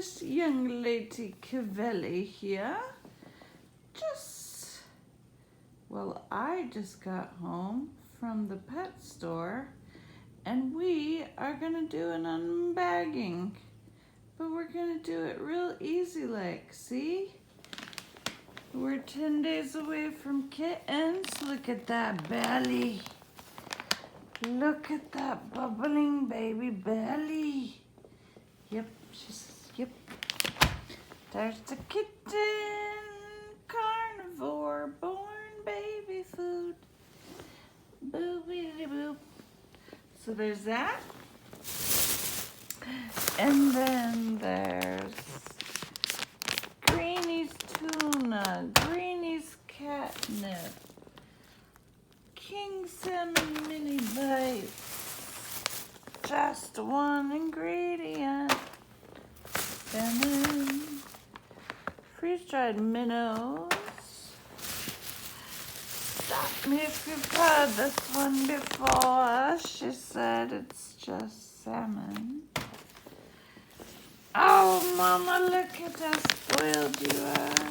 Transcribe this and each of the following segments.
this young lady Cavelli here. I just got home from the pet store and we are gonna do an unbagging. But we're gonna do it real easy like, see? We're 10 days away from kittens. Look at that belly. Look at that bubbling baby belly. Yep, yep. There's the kitten, carnivore, born baby food. Boopity boop. So there's that. And then there's Greenie's tuna, Greenie's catnip, King salmon mini bites, just one ingredient, salmon, freeze-dried minnows. Stop me if you've heard this one before. She said it's just salmon. Oh, Mama, look at how spoiled you are.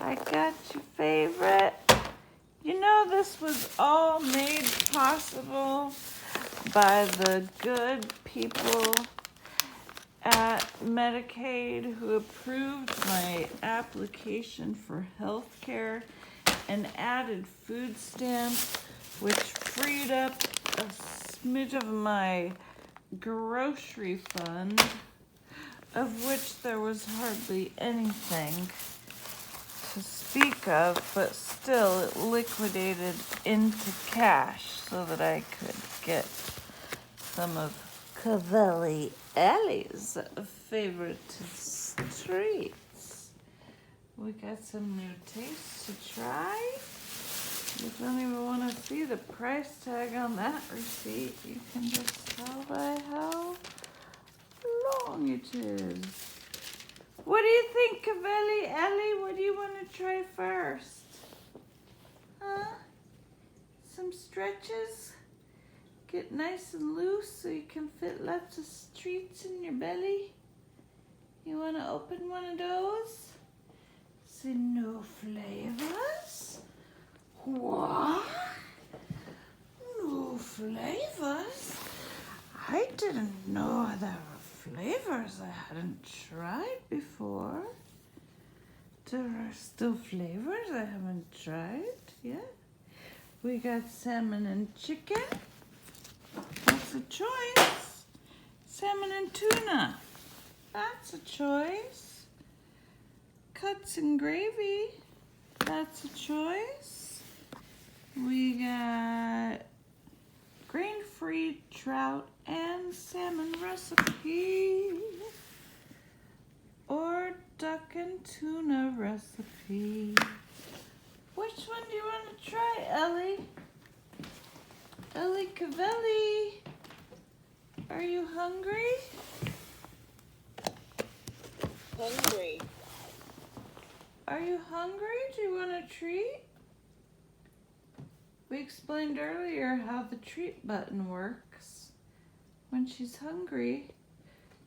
I got your favorite. You know, this was all made possible by the good people at Medicaid who approved my application for health care and added food stamps, which freed up a smidge of my grocery fund, of which there was hardly anything to speak of, but still it liquidated into cash so that I could get some of Cavelli Ellie's favorite treats. We got some new tastes to try. You don't even want to see the price tag on that receipt. You can just tell by how long it is. What do you think, Cavelli Ellie? What do you want to try first? Huh? Some stretches? Get nice and loose so you can fit lots of treats in your belly? You want to open one of those? Say no flavors? What? No flavors? I didn't know there were flavors I hadn't tried before. There are still flavors I haven't tried yet. We got salmon and chicken. That's a choice. Salmon and tuna. That's a choice. Cuts and gravy. That's a choice. We got grain-free trout and salmon recipe. Or duck and tuna recipe. Which one do you want to try, Ellie? Ellie Cavelli, are you hungry? Hungry. Are you hungry? Do you want a treat? We explained earlier how the treat button works. When she's hungry,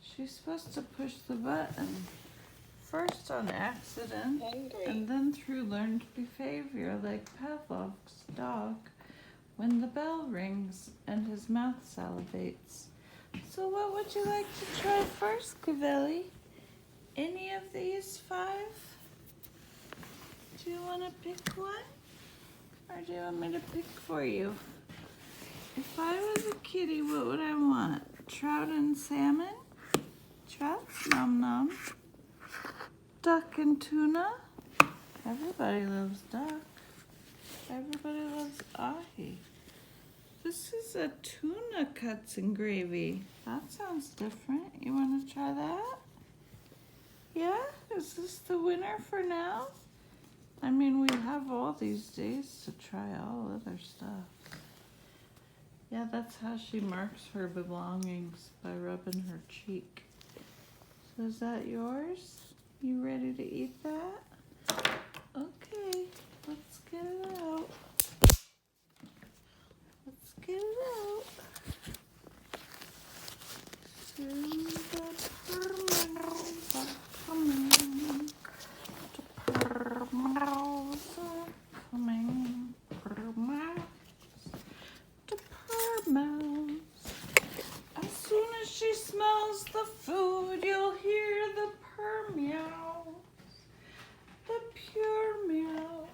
she's supposed to push the button first on accident, and then through learned behavior like Pavlov's dog when the bell rings and his mouth salivates. So what would you like to try first, Cavelli? Any of these 5? Do you want to pick one? Or do you want me to pick for you? If I was a kitty, what would I want? Trout and salmon? Trout? Nom nom. Duck and tuna? Everybody loves duck. Everybody loves ahi. This is a tuna cuts and gravy. That sounds different. You want to try that? Yeah? Is this the winner for now? I mean, we have all these days to try all other stuff. Yeah, that's how she marks her belongings, by rubbing her cheek. So is that yours? You ready to eat that? Okay, let's get it out. Let's get it out. To the permanent smells the food, you'll hear the purr meow. The pure meow.